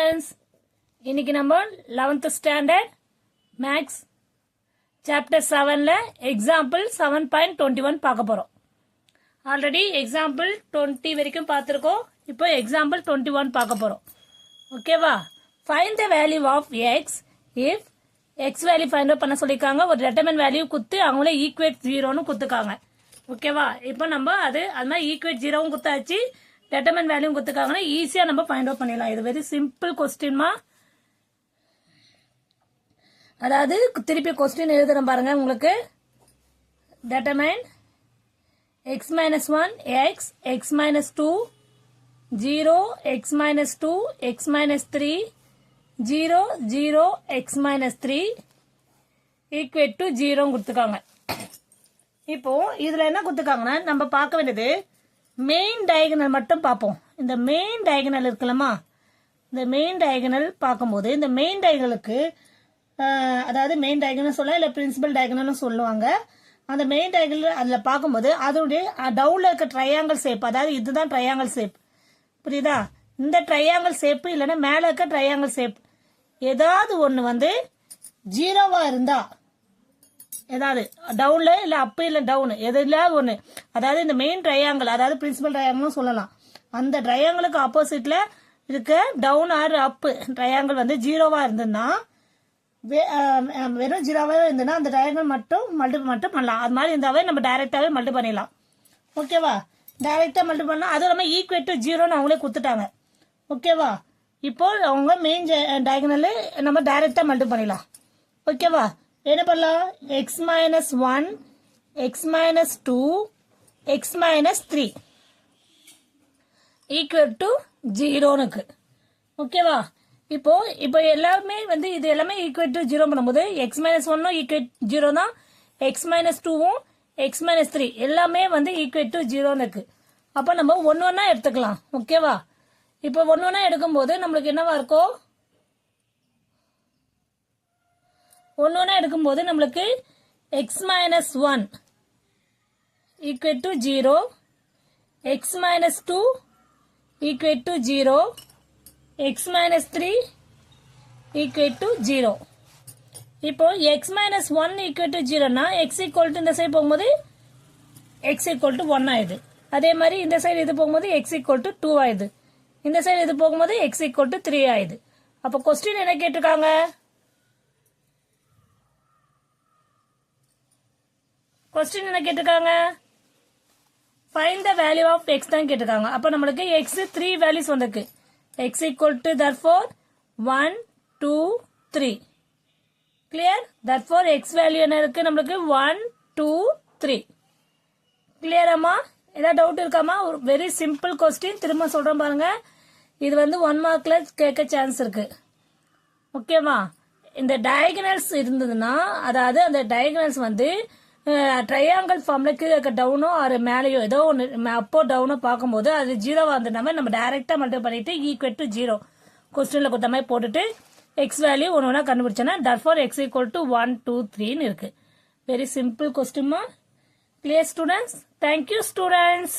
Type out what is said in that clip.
students, இன்னைக்கு நம்ம 11th standard maths chapter 7ல example 7.21 பார்க்க போறோம். ஆல்ரெடி example 20 வரைக்கும் பார்த்திருக்கோம். இப்போ example 21 பார்க்க போறோம். ஓகேவா? Find the value of x if x value find out பண்ண சொல்லிருக்காங்க. ஒரு determine value குத்து அவங்களே equate 0னு குத்துக்காங்க. ஓகேவா? இப்போ நம்ம அது மாதிரி equate 0வும் குத்தாச்சு. determine value குத்துக்காங்கன்னா ஈஸியா நம்ம ஃபைண்ட் அவுட் பண்ணிடலாம். இது வெரி சிம்பிள் கொஸ்டின்மா. அதாவது திருப்பி கொஸ்டின் எழுதுறேன் பாருங்க உங்களுக்கு. determine x minus 1 x x minus 2 0 x minus 2 x minus 3 0 0 x minus 3 equal to 0 கொடுத்துக்காங்க. இப்போ இதுல என்ன கொடுத்துக்காங்கன்னா நம்ம பார்க்க வேண்டியது மெயின் டயகனல் மட்டும் பார்ப்போம். இந்த மெயின் டயகனல் இருக்குல்லமா, இந்த மெயின் டயகனல் பார்க்கும்போது இந்த மெயின் டயகனலுக்கு அதாவது மெயின் டயகனல் சொல்லலாம் இல்லை பிரின்சிபல் டயகனல்னு சொல்லுவாங்க. அந்த மெயின் டயகனல் அதில் பார்க்கும்போது அதோடைய டவுன்ல இருக்க ட்ரையாங்கிள் ஷேப், அதாவது இதுதான் ட்ரையாங்கிள் ஷேப், புரியுதா? இந்த ட்ரையாங்கிள் ஷேப் இல்லைன்னா மேலே இருக்க ட்ரையாங்கிள் ஷேப் ஏதாவது ஒன்று வந்து ஜீரோவா இருந்தா, ஏதாவது டவுன்ல இல்ல அப் இல்ல டவுன் எதுல ஒண்ணு, அதாவது இந்த மெயின் ட்ரையாங்கிள் அதாவது பிரின்சிபல் ட்ரையாங்கிள் சொல்லலாம். அந்த ட்ரையாங்கிளுக்கு ஆப்போசிட்ல இருக்க டவுன் ஆர் அப் ட்ரையாங்கிள் வந்து ஜீரோவா இருந்ததுன்னா, வெறும் ஜீரோவாவே இருந்ததுன்னா அந்த ட்ரையாங்கிள் மட்டும் மல்டிபிள் மட்டும் பண்ணலாம். அது மாதிரி இருந்தாவே நம்ம டைரக்டாவே மல்டிபிள் பண்ணிடலாம். ஓகேவா? டைரக்டா மல்டிபிள் பண்ணலாம். அதுவும் இல்லாம ஈக்குவேட் டு ஜீரோன்னு அவங்களே கொடுத்துட்டாங்க. ஓகேவா? இப்போ அவங்க மெயின் டயகனல் நம்ம டைரக்டா மல்டிபிள் பண்ணிடலாம். ஓகேவா? என்ன பண்ணலாம்? x minus 1 x minus 2 x minus 3 equal to 0னுக்கு. ஓகேவா? இப்போ எல்லாமே வந்து இது எல்லாமே equal to 0 பண்ணும்போது x minus 1 equal to 0 தான், x minus 2வும் x minus 3 எல்லாமே வந்து equal to 0னுக்கு. அப்ப நம்ம ஒன்னா எடுத்துக்கலாம். ஓகேவா? இப்போ ஒன்னா எடுக்கும்போது நம்மளுக்கு என்னவா இருக்கும்? ஒன்னா எடுக்கும்போது நம்மளுக்கு x minus 1 equal to 0 x minus 2 equal to 0 x minus 3 equal to 0. இப்போ x minus 1 equal to 0 னா x equal to இந்த சைடு போகும்போது x equal to 1 ஆயிடுது. அதே மாதிரி இந்த சைடு இது போகும்போது x equal to 2 ஆயிடுது. இந்த சைடு இது போகும்போது x equal to 3 ஆயிடுது. அப்போ கொஸ்டின் என்ன கேட்டிருக்காங்க? கொஸ்டின் என்ன கேட்டிருக்காங்க? Find the value of x தான் கேட்டிருக்காங்க. அப்ப நம்மளுக்கு எக்ஸ் 3 வேல்யூஸ் வந்திருக்கு. X equal to therefore 1 2 3. Clear? therefore x value என்ன இருக்கு நம்மளுக்கு? 1 2 3. கிளியராமா? ஏதாவது டவுட் இருக்காமா? ஒரு வெரி சிம்பிள் கொஸ்டின். திரும்ப சொல்றேன் பாருங்க. இது வந்து 1 மார்க்ல கேட்க சான்ஸ் இருக்கு. ஓகேவா? இந்த டயகனல்ஸ் இருந்ததுன்னா, அதாவது அந்த டயகனல்ஸ் வந்து ட்ரையாங்கிள் ஃபார்ம்ல கீழே இருக்க டவுனோ அது மேலேயோ ஏதோ ஒன்று அப்போ டவுனோ பார்க்கும்போது அது ஜீரோவா இருந்ததுனால நம்ம டைரக்டா மல்டிபிள் பண்ணிட்டு ஈக்குவல் டு 0 கொஸ்டின்ல கொடுத்த மாதிரி போட்டுட்டு எக்ஸ் வேல்யூ ஒன்று கண்டுபிடிச்சோன்னா therefore எக்ஸ் ஈக்குவல் டு 1 2 3ன்னு இருக்கு. வெரி சிம்பிள் கொஸ்டின்மா. Clear students? Thank you students.